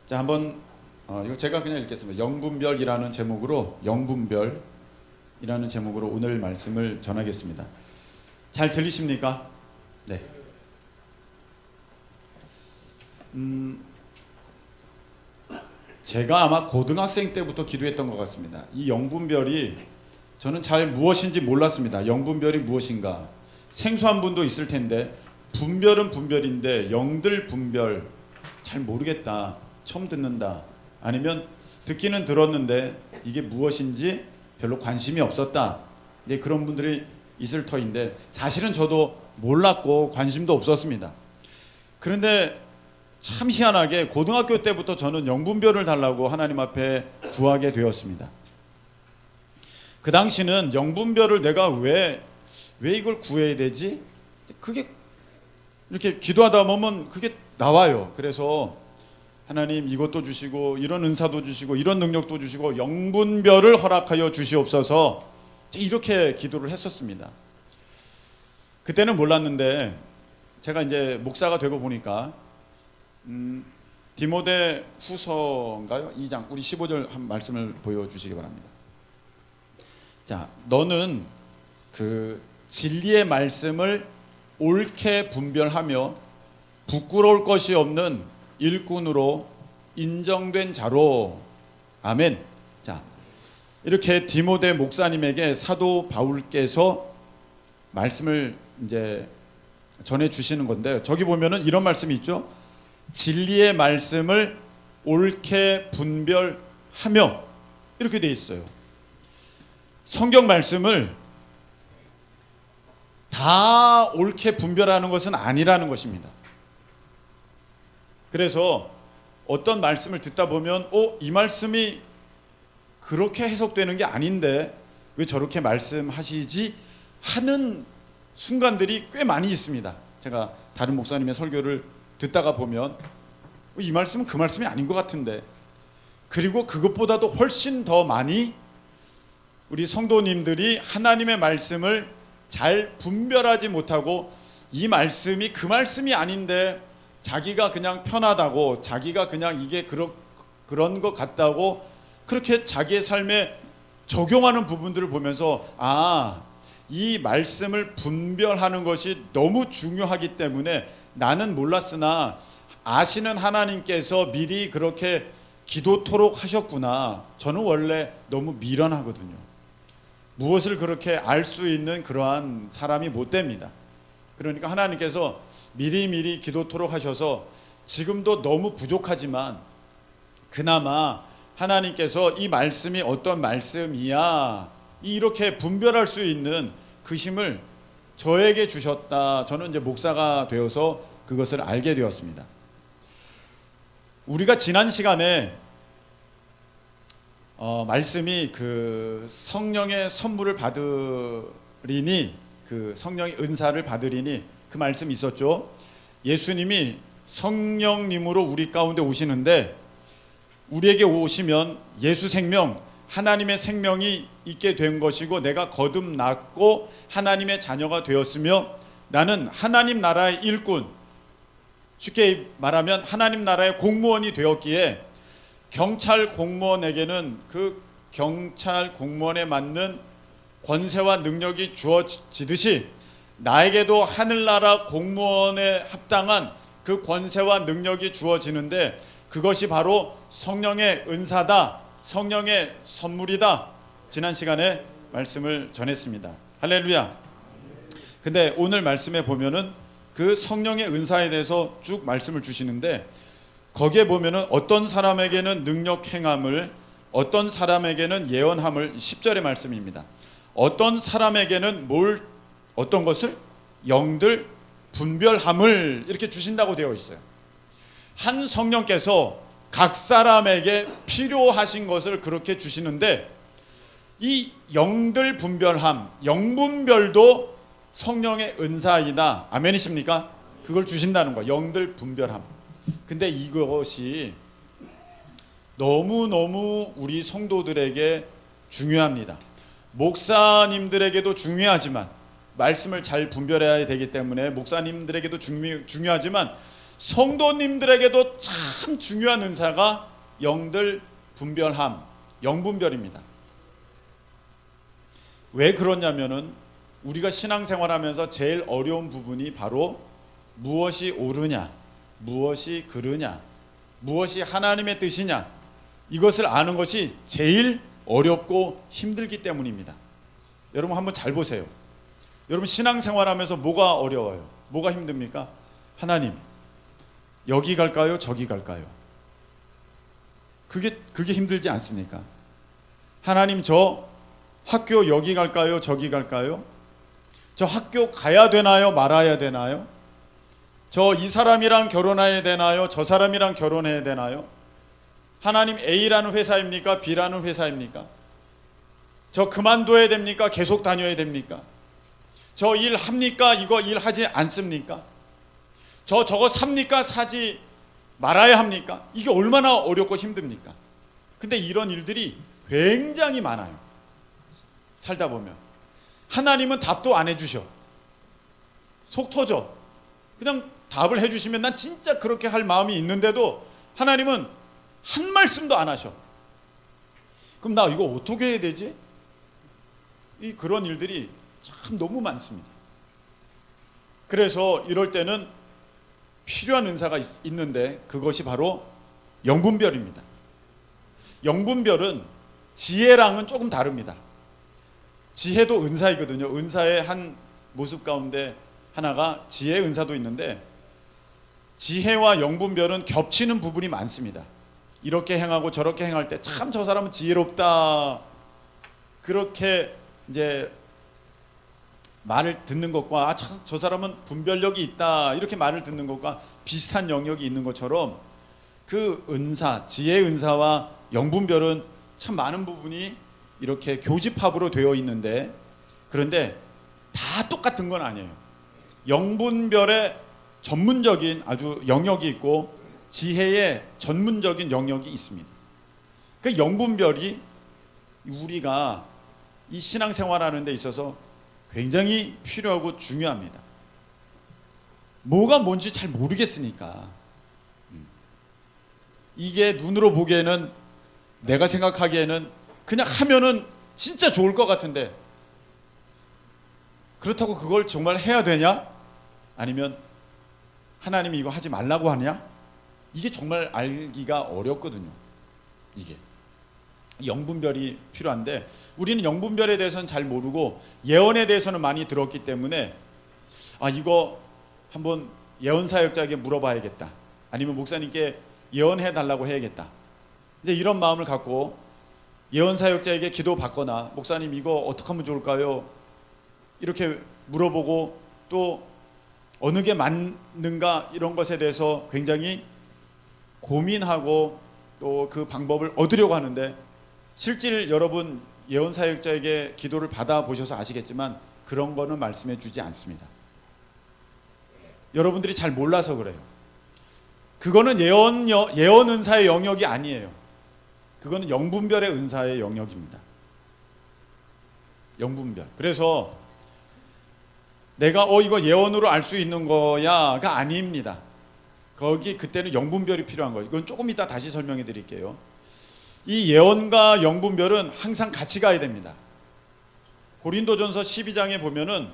자, 한번 이거 제가 그냥 읽겠습니다. 영분별이라는 제목으로 영분별이라는 제목으로 오늘 말씀을 전하겠습니다. 잘 들리십니까? 네. 제가 아마 고등학생 때부터 기도했던 것 같습니다. 이 영분별이 저는 잘 무엇인지 몰랐습니다. 영분별이 무엇인가? 생소한 분도 있을 텐데 분별은 분별인데 영들 분별 잘 모르겠다. 처음 듣는다. 아니면 듣기는 들었는데 이게 무엇인지 별로 관심이 없었다. 네, 그런 분들이 있을 터인데 사실은 저도 몰랐고 관심도 없었습니다. 그런데 참 희한하게 고등학교 때부터 저는 영분별을 달라고 하나님 앞에 구하게 되었습니다. 그 당시는 영분별을 내가 왜 이걸 구해야 되지? 그게 이렇게 기도하다 보면 그게 나와요. 그래서 하나님 이것도 주시고 이런 은사도 주시고 이런 능력도 주시고 영분별을 허락하여 주시옵소서, 이렇게 기도를 했었습니다. 그때는 몰랐는데 제가 이제 목사가 되고 보니까 디모데 후서인가요? 2장 우리 15절 한 말씀을 보여주시기 바랍니다. 자, 너는 그 진리의 말씀을 옳게 분별하며 부끄러울 것이 없는 일꾼으로 인정된 자로. 아멘. 자, 이렇게 디모데 목사님에게 사도 바울께서 말씀을 이제 전해 주시는 건데, 저기 보면은 이런 말씀이 있죠. 진리의 말씀을 옳게 분별하며, 이렇게 돼 있어요. 성경 말씀을 다 옳게 분별하는 것은 아니라는 것입니다. 그래서 어떤 말씀을 듣다 보면 이 말씀이 그렇게 해석되는 게 아닌데 왜 저렇게 말씀하시지 하는 순간들이 꽤 많이 있습니다. 제가 다른 목사님의 설교를 듣다가 보면 이 말씀은 그 말씀이 아닌 것 같은데, 그리고 그것보다도 훨씬 더 많이 우리 성도님들이 하나님의 말씀을 잘 분별하지 못하고 이 말씀이 그 말씀이 아닌데 자기가 그냥 편하다고, 자기가 그냥 이게 그런 것 같다고 그렇게 자기의 삶에 적용하는 부분들을 보면서 이 말씀을 분별하는 것이 너무 중요하기 때문에 나는 몰랐으나 아시는 하나님께서 미리 그렇게 기도토록 하셨구나. 저는 원래 너무 미련하거든요. 무엇을 그렇게 알 수 있는 그러한 사람이 못 됩니다. 그러니까 하나님께서 미리미리 기도토록 하셔서 지금도 너무 부족하지만 그나마 하나님께서 이 말씀이 어떤 말씀이야 이렇게 분별할 수 있는 그 힘을 저에게 주셨다. 저는 이제 목사가 되어서 그것을 알게 되었습니다. 우리가 지난 시간에 말씀이 그 성령의 선물을 받으리니, 그 성령의 은사를 받으리니 그 말씀이 있었죠. 예수님이 성령님으로 우리 가운데 오시는데 우리에게 오시면 예수 생명, 하나님의 생명이 있게 된 것이고 내가 거듭났고 하나님의 자녀가 되었으며 나는 하나님 나라의 일꾼, 쉽게 말하면 하나님 나라의 공무원이 되었기에 경찰 공무원에게는 그 경찰 공무원에 맞는 권세와 능력이 주어지듯이 나에게도 하늘나라 공무원에 합당한 그 권세와 능력이 주어지는데 그것이 바로 성령의 은사다, 성령의 선물이다. 지난 시간에 말씀을 전했습니다. 할렐루야. 근데 오늘 말씀에 보면은 그 성령의 은사에 대해서 쭉 말씀을 주시는데 거기에 보면은 어떤 사람에게는 능력 행함을, 어떤 사람에게는 예언함을, 10절의 말씀입니다. 어떤 사람에게는 어떤 것을 영들 분별함을 이렇게 주신다고 되어 있어요. 한 성령께서 각 사람에게 필요하신 것을 그렇게 주시는데 이 영들 분별함, 영분별도 성령의 은사이다. 아멘이십니까? 그걸 주신다는 거, 영들 분별함. 근데 이것이 너무너무 우리 성도들에게 중요합니다. 목사님들에게도 중요하지만 말씀을 잘 분별해야 되기 때문에 목사님들에게도 중요하지만 성도님들에게도 참 중요한 은사가 영들 분별함, 영분별입니다. 왜 그러냐면은 우리가 신앙생활하면서 제일 어려운 부분이 바로 무엇이 옳으냐, 무엇이 그르냐, 무엇이 하나님의 뜻이냐, 이것을 아는 것이 제일 어렵고 힘들기 때문입니다. 여러분 한번 잘 보세요. 여러분 신앙생활하면서 뭐가 어려워요? 뭐가 힘듭니까? 하나님, 여기 갈까요? 저기 갈까요? 그게 힘들지 않습니까? 하나님, 저 학교 여기 갈까요? 저기 갈까요? 저 학교 가야 되나요? 말아야 되나요? 저 이 사람이랑 결혼해야 되나요? 저 사람이랑 결혼해야 되나요? 하나님, A라는 회사입니까? B라는 회사입니까? 저 그만둬야 됩니까? 계속 다녀야 됩니까? 저 일 합니까? 이거 일 하지 않습니까? 저거 삽니까? 사지 말아야 합니까? 이게 얼마나 어렵고 힘듭니까? 근데 이런 일들이 굉장히 많아요. 살다 보면 하나님은 답도 안 해주셔. 속 터져. 그냥 답을 해주시면 난 진짜 그렇게 할 마음이 있는데도 하나님은 한 말씀도 안 하셔. 그럼 나 이거 어떻게 해야 되지? 그런 일들이 참 너무 많습니다. 그래서 이럴 때는 필요한 은사가 있는데 그것이 바로 영분별입니다. 영분별은 지혜랑은 조금 다릅니다. 지혜도 은사이거든요. 은사의 한 모습 가운데 하나가 지혜 은사도 있는데, 지혜와 영분별은 겹치는 부분이 많습니다. 이렇게 행하고 저렇게 행할 때 참 저 사람은 지혜롭다, 그렇게 이제 말을 듣는 것과 저 사람은 분별력이 있다, 이렇게 말을 듣는 것과 비슷한 영역이 있는 것처럼 그 은사, 지혜 은사와 영분별은 참 많은 부분이 이렇게 교집합으로 되어 있는데, 그런데 다 똑같은 건 아니에요. 영분별의 전문적인 아주 영역이 있고 지혜의 전문적인 영역이 있습니다. 그 영분별이 우리가 이 신앙생활하는 데 있어서 굉장히 필요하고 중요합니다. 뭐가 뭔지 잘 모르겠으니까. 이게 눈으로 보기에는, 내가 생각하기에는 그냥 하면은 진짜 좋을 것 같은데, 그렇다고 그걸 정말 해야 되냐? 아니면 하나님이 이거 하지 말라고 하냐? 이게 정말 알기가 어렵거든요. 이게 영분별이 필요한데, 우리는 영분별에 대해서는 잘 모르고 예언에 대해서는 많이 들었기 때문에 이거 한번 예언 사역자에게 물어봐야겠다, 아니면 목사님께 예언해 달라고 해야겠다, 이제 이런 마음을 갖고 예언 사역자에게 기도 받거나, 목사님 이거 어떻게 하면 좋을까요? 이렇게 물어보고, 또 어느 게 맞는가 이런 것에 대해서 굉장히 고민하고 또 그 방법을 얻으려고 하는데, 실질 여러분 예언 사역자에게 기도를 받아 보셔서 아시겠지만 그런 거는 말씀해 주지 않습니다. 여러분들이 잘 몰라서 그래요. 그거는 예언 은사의 영역이 아니에요. 그거는 영분별의 은사의 영역입니다. 영분별. 그래서 내가 이거 예언으로 알 수 있는 거야가 아닙니다. 그때는 영분별이 필요한 거예요. 이건 조금 이따 다시 설명해 드릴게요. 이 예언과 영분별은 항상 같이 가야 됩니다. 고린도전서 12장에 보면은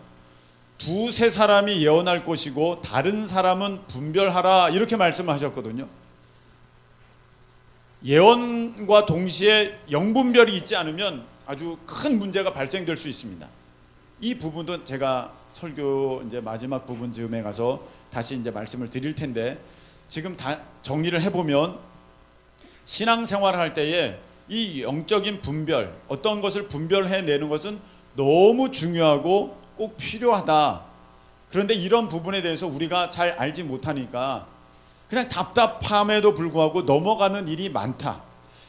두세 사람이 예언할 것이고 다른 사람은 분별하라, 이렇게 말씀을 하셨거든요. 예언과 동시에 영분별이 있지 않으면 아주 큰 문제가 발생될 수 있습니다. 이 부분도 제가 설교 이제 마지막 부분 즈음에 가서 다시 이제 말씀을 드릴 텐데, 지금 다 정리를 해보면 신앙생활을 할 때에 이 영적인 분별, 어떤 것을 분별해내는 것은 너무 중요하고 꼭 필요하다. 그런데 이런 부분에 대해서 우리가 잘 알지 못하니까 그냥 답답함에도 불구하고 넘어가는 일이 많다.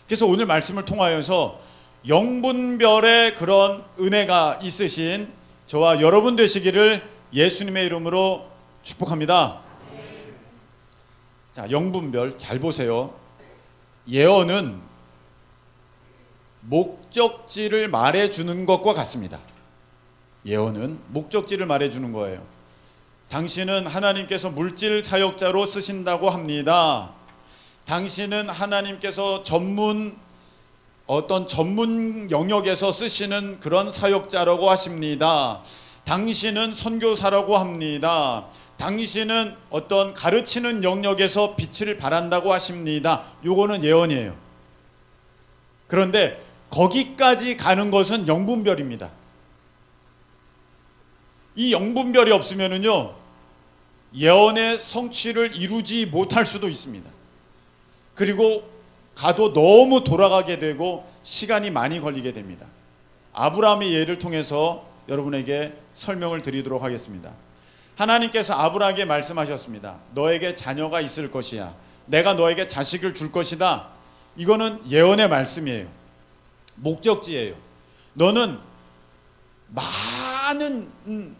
그래서 오늘 말씀을 통하여서 영분별의 그런 은혜가 있으신 저와 여러분 되시기를 예수님의 이름으로 축복합니다. 자, 영분별 잘 보세요. 예언은 목적지를 말해주는 것과 같습니다. 예언은 목적지를 말해주는 거예요. 당신은 하나님께서 물질 사역자로 쓰신다고 합니다. 당신은 하나님께서 어떤 전문 영역에서 쓰시는 그런 사역자라고 하십니다. 당신은 선교사라고 합니다. 당신은 어떤 가르치는 영역에서 빛을 발한다고 하십니다. 요거는 예언이에요. 그런데 거기까지 가는 것은 영분별입니다. 이 영분별이 없으면은요, 예언의 성취를 이루지 못할 수도 있습니다. 그리고 가도 너무 돌아가게 되고 시간이 많이 걸리게 됩니다. 아브라함의 예를 통해서 여러분에게 설명을 드리도록 하겠습니다. 하나님께서 아브라함에게 말씀하셨습니다. 너에게 자녀가 있을 것이야. 내가 너에게 자식을 줄 것이다. 이거는 예언의 말씀이에요. 목적지예요. 너는 많은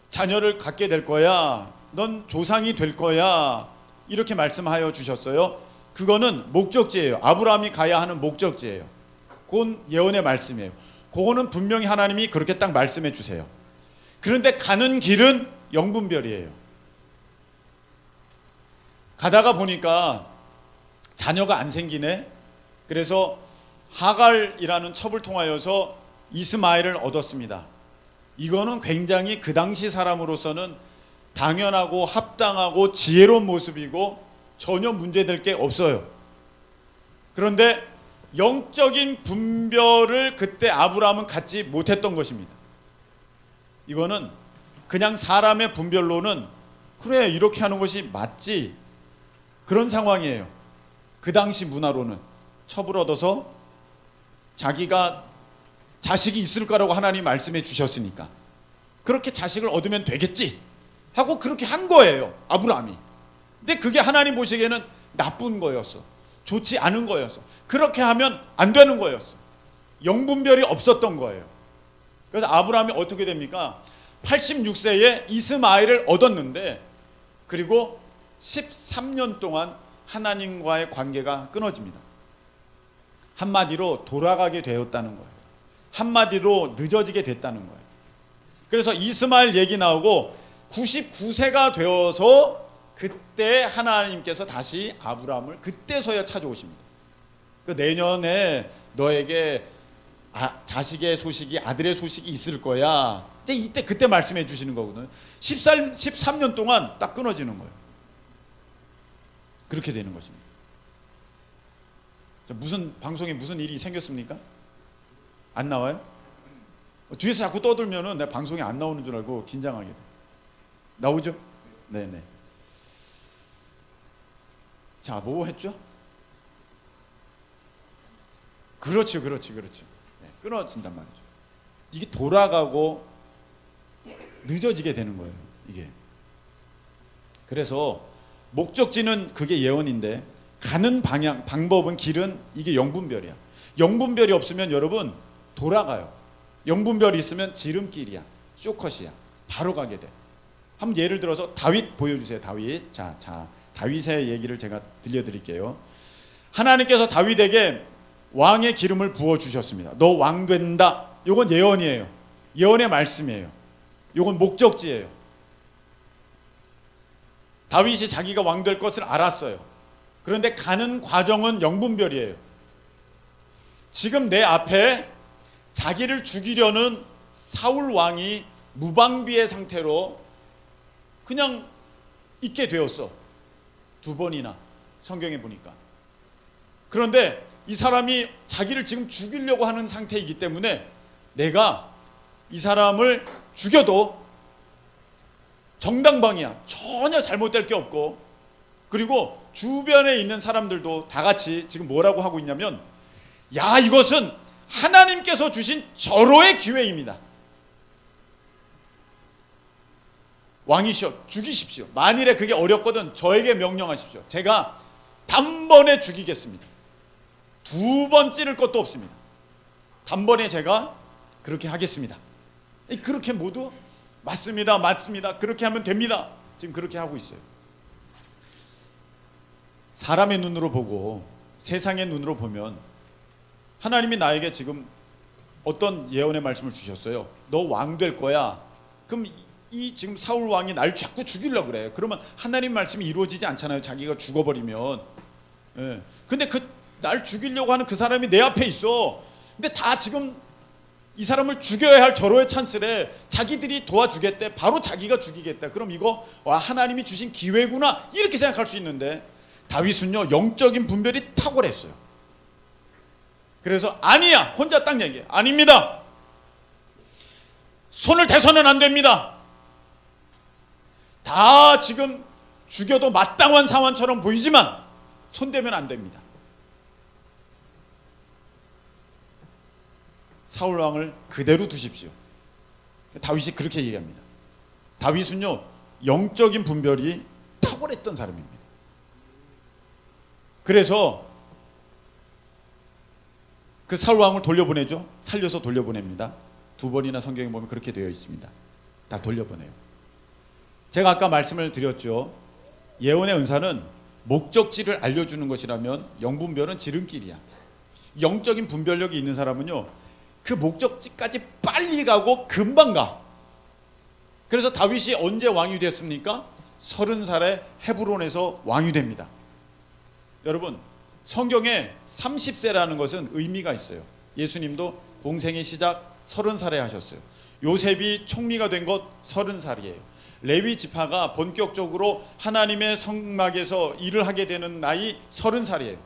자녀를 갖게 될 거야. 넌 조상이 될 거야. 이렇게 말씀하여 주셨어요. 그거는 목적지예요. 아브라함이 가야 하는 목적지예요. 그건 예언의 말씀이에요. 그거는 분명히 하나님이 그렇게 딱 말씀해 주세요. 그런데 가는 길은 영분별이에요. 가다가 보니까 자녀가 안 생기네. 그래서 하갈이라는 첩을 통하여서 이스마엘을 얻었습니다. 이거는 굉장히 그 당시 사람으로서는 당연하고 합당하고 지혜로운 모습이고 전혀 문제될 게 없어요. 그런데 영적인 분별을 그때 아브라함은 갖지 못했던 것입니다. 이거는 그냥 사람의 분별로는 그래 이렇게 하는 것이 맞지, 그런 상황이에요. 그 당시 문화로는 첩을 얻어서 자기가 자식이 있을 거라고 하나님이 말씀해 주셨으니까 그렇게 자식을 얻으면 되겠지 하고 그렇게 한 거예요, 아브라함이. 근데 그게 하나님 보시기에는 나쁜 거였어. 좋지 않은 거였어. 그렇게 하면 안 되는 거였어. 영분별이 없었던 거예요. 그래서 아브라함이 어떻게 됩니까? 86세에 이스마엘을 얻었는데, 그리고 13년 동안 하나님과의 관계가 끊어집니다. 한마디로 돌아가게 되었다는 거예요. 한마디로 늦어지게 됐다는 거예요. 그래서 이스마엘 얘기 나오고 99세가 되어서 그때 하나님께서 다시 아브라함을 그때서야 찾아오십니다. 그 내년에 너에게 자식의 소식이, 아들의 소식이 있을 거야. 이때 그때 말씀해 주시는 거거든요. 13년 동안 딱 끊어지는 거예요. 그렇게 되는 것입니다. 무슨 방송에 무슨 일이 생겼습니까? 안 나와요? 뒤에서 자꾸 떠들면은 내 방송에 안 나오는 줄 알고 긴장하게 돼. 나오죠? 네네. 자, 뭐 했죠? 그렇죠. 네, 끊어진단 말이죠. 이게 돌아가고 늦어지게 되는 거예요, 이게. 그래서 목적지는 그게 예언인데 가는 방향, 방법은, 길은 이게 영분별이야. 영분별이 없으면 여러분 돌아가요. 영분별이 있으면 지름길이야, 쇼컷이야. 바로 가게 돼. 한번 예를 들어서 다윗 보여주세요. 다윗. 자, 다윗의 얘기를 제가 들려드릴게요. 하나님께서 다윗에게 왕의 기름을 부어주셨습니다. 너 왕 된다. 이건 예언이에요. 예언의 말씀이에요. 이건 목적지예요. 다윗이 자기가 왕 될 것을 알았어요. 그런데 가는 과정은 영분별이에요. 지금 내 앞에 자기를 죽이려는 사울 왕이 무방비의 상태로 그냥 있게 되었어. 2번이나 성경에 보니까. 그런데 이 사람이 자기를 지금 죽이려고 하는 상태이기 때문에 내가 이 사람을 죽여도 정당방위야. 전혀 잘못될 게 없고, 그리고 주변에 있는 사람들도 다 같이 지금 뭐라고 하고 있냐면, 야, 이것은 하나님께서 주신 절호의 기회입니다. 왕이시여 죽이십시오. 만일에 그게 어렵거든 저에게 명령하십시오. 제가 단번에 죽이겠습니다. 2번 찌를 것도 없습니다. 단번에 제가 그렇게 하겠습니다. 그렇게 모두 맞습니다. 그렇게 하면 됩니다. 지금 그렇게 하고 있어요. 사람의 눈으로 보고 세상의 눈으로 보면 하나님이 나에게 지금 어떤 예언의 말씀을 주셨어요. 너 왕 될 거야. 그럼 이 지금 사울 왕이 날 자꾸 죽이려고 그래. 그러면 하나님 말씀이 이루어지지 않잖아요. 자기가 죽어버리면. 예. 근데 그 날 죽이려고 하는 그 사람이 내 앞에 있어. 근데 다 지금 이 사람을 죽여야 할 절호의 찬스래. 자기들이 도와주겠대. 바로 자기가 죽이겠다. 그럼 이거 와, 하나님이 주신 기회구나 이렇게 생각할 수 있는데, 다윗은요 영적인 분별이 탁월했어요. 그래서 아니야, 혼자 딱 얘기해. 아닙니다. 손을 대서는 안 됩니다. 다 지금 죽여도 마땅한 상황처럼 보이지만 손대면 안 됩니다. 사울 왕을 그대로 두십시오. 다윗이 그렇게 얘기합니다. 다윗은요 영적인 분별이 탁월했던 사람입니다. 그래서 그 사울 왕을 돌려보내죠. 살려서 돌려보냅니다. 2번이나 성경에 보면 그렇게 되어 있습니다. 다 돌려보내요. 제가 아까 말씀을 드렸죠. 예언의 은사는 목적지를 알려주는 것이라면 영분별은 지름길이야. 영적인 분별력이 있는 사람은요 그 목적지까지 빨리 가고 금방 가. 그래서 다윗이 언제 왕이 됐습니까? 30살에 헤브론에서 왕이 됩니다. 여러분, 성경에 30세라는 것은 의미가 있어요. 예수님도 공생의 시작 30살에 하셨어요. 요셉이 총리가 된 것 30살이에요. 레위 지파가 본격적으로 하나님의 성막에서 일을 하게 되는 나이 30살이에요.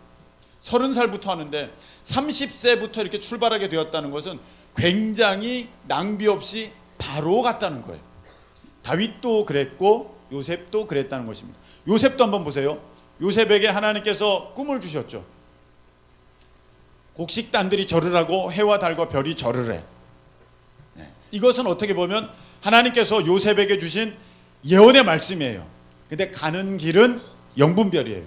30살부터 하는데 30세부터 이렇게 출발하게 되었다는 것은 굉장히 낭비 없이 바로 갔다는 거예요. 다윗도 그랬고 요셉도 그랬다는 것입니다. 요셉도 한번 보세요. 요셉에게 하나님께서 꿈을 주셨죠. 곡식단들이 절을 하고 해와 달과 별이 절을 해. 이것은 어떻게 보면 하나님께서 요셉에게 주신 예언의 말씀이에요. 근데 가는 길은 영분별이에요.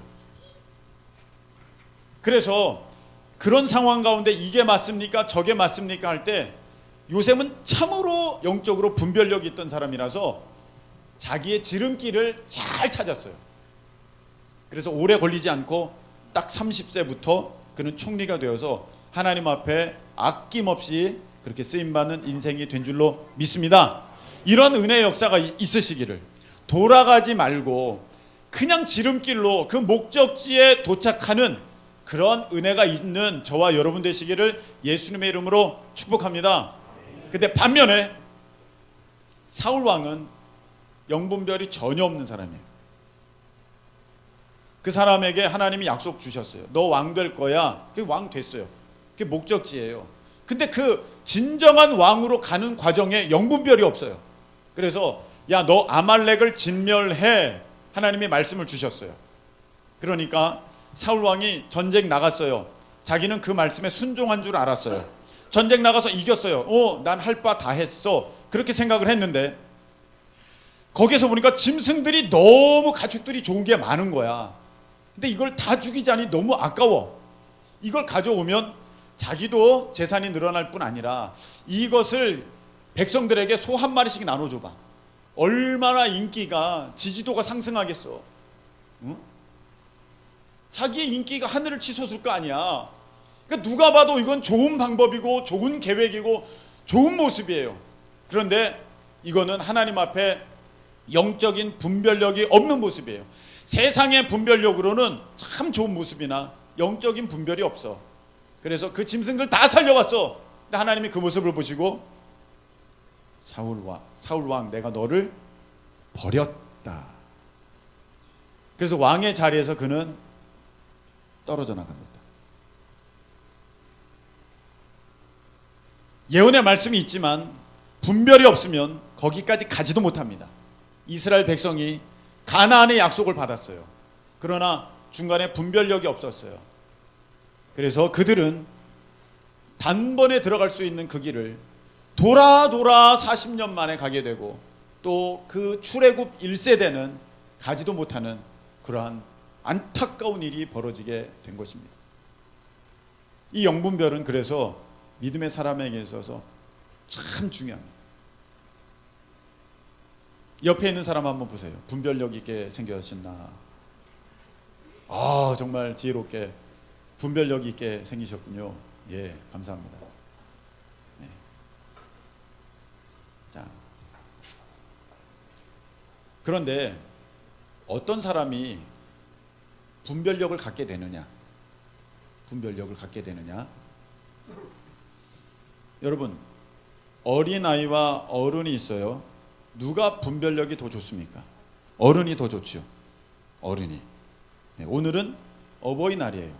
그래서 그런 상황 가운데 이게 맞습니까? 저게 맞습니까? 할 때 요셉은 참으로 영적으로 분별력이 있던 사람이라서 자기의 지름길을 잘 찾았어요. 그래서 오래 걸리지 않고 딱 30세부터 그는 총리가 되어서 하나님 앞에 아낌없이 그렇게 쓰임받는 인생이 된 줄로 믿습니다. 이런 은혜의 역사가 있으시기를, 돌아가지 말고 그냥 지름길로 그 목적지에 도착하는 그런 은혜가 있는 저와 여러분 되시기를 예수님의 이름으로 축복합니다. 근데 반면에 사울 왕은 영분별이 전혀 없는 사람이에요. 그 사람에게 하나님이 약속 주셨어요. 너 왕 될 거야. 그게 왕 됐어요. 그게 목적지예요. 근데 그 진정한 왕으로 가는 과정에 영분별이 없어요. 그래서 야, 너 아말렉을 진멸해. 하나님이 말씀을 주셨어요. 그러니까 사울 왕이 전쟁 나갔어요. 자기는 그 말씀에 순종한 줄 알았어요. 전쟁 나가서 이겼어요. 난 할 바 다 했어. 그렇게 생각을 했는데 거기서 보니까 짐승들이 너무 가축들이 좋은 게 많은 거야. 근데 이걸 다 죽이자니 너무 아까워. 이걸 가져오면 자기도 재산이 늘어날 뿐 아니라 이것을 백성들에게 소 한 마리씩 나눠줘봐. 얼마나 인기가, 지지도가 상승하겠어. 응? 자기의 인기가 하늘을 치솟을 거 아니야. 그러니까 누가 봐도 이건 좋은 방법이고 좋은 계획이고 좋은 모습이에요. 그런데 이거는 하나님 앞에 영적인 분별력이 없는 모습이에요. 세상의 분별력으로는 참 좋은 모습이나 영적인 분별이 없어. 그래서 그 짐승들 다 살려갔어. 근데 하나님이 그 모습을 보시고 사울 왕 내가 너를 버렸다. 그래서 왕의 자리에서 그는 떨어져 나갑니다. 예언의 말씀이 있지만 분별이 없으면 거기까지 가지도 못합니다. 이스라엘 백성이 가나안의 약속을 받았어요. 그러나 중간에 분별력이 없었어요. 그래서 그들은 단번에 들어갈 수 있는 그 길을 돌아 40년 만에 가게 되고 또 그 출애굽 1세대는 가지도 못하는 그러한 안타까운 일이 벌어지게 된 것입니다. 이 영분별은 그래서 믿음의 사람에게 있어서 참 중요합니다. 옆에 있는 사람 한번 보세요. 분별력 있게 생겼나? 정말 지혜롭게 분별력 있게 생기셨군요. 예, 감사합니다. 네. 자, 그런데 어떤 사람이 분별력을 갖게 되느냐? 분별력을 갖게 되느냐? 여러분, 어린아이와 어른이 있어요. 누가 분별력이 더 좋습니까? 어른이 더 좋죠. 어른이. 오늘은 어버이날이에요.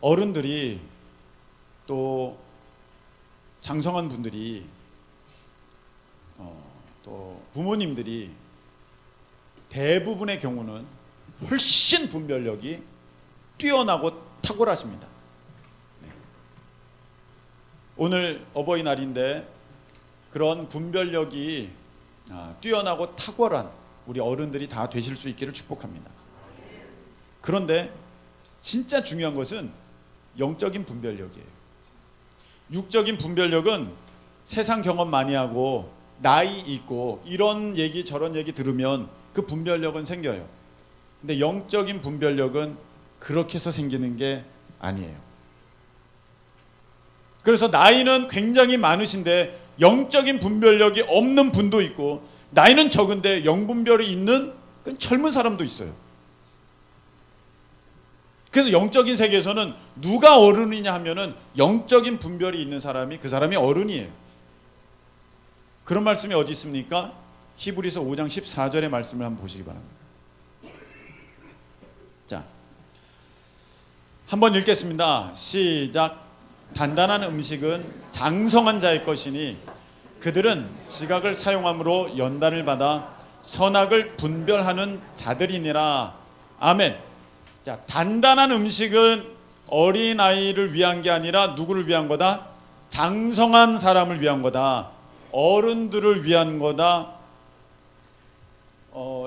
어른들이 또 장성한 분들이 또 부모님들이 대부분의 경우는 훨씬 분별력이 뛰어나고 탁월하십니다. 오늘 어버이날인데 그런 분별력이 뛰어나고 탁월한 우리 어른들이 다 되실 수 있기를 축복합니다. 그런데 진짜 중요한 것은 영적인 분별력이에요. 육적인 분별력은 세상 경험 많이 하고 나이 있고 이런 얘기 저런 얘기 들으면 그 분별력은 생겨요. 근데 영적인 분별력은 그렇게 해서 생기는 게 아니에요. 그래서 나이는 굉장히 많으신데 영적인 분별력이 없는 분도 있고, 나이는 적은데 영분별이 있는 젊은 사람도 있어요. 그래서 영적인 세계에서는 누가 어른이냐 하면은 영적인 분별이 있는 사람이 그 사람이 어른이에요. 그런 말씀이 어디 있습니까? 히브리서 5장 14절의 말씀을 한번 보시기 바랍니다. 자, 한번 읽겠습니다. 시작. 단단한 음식은 장성한 자의 것이니 그들은 지각을 사용함으로 연단을 받아 선악을 분별하는 자들이니라. 아멘. 자, 단단한 음식은 어린아이를 위한 게 아니라 누구를 위한 거다? 장성한 사람을 위한 거다. 어른들을 위한 거다.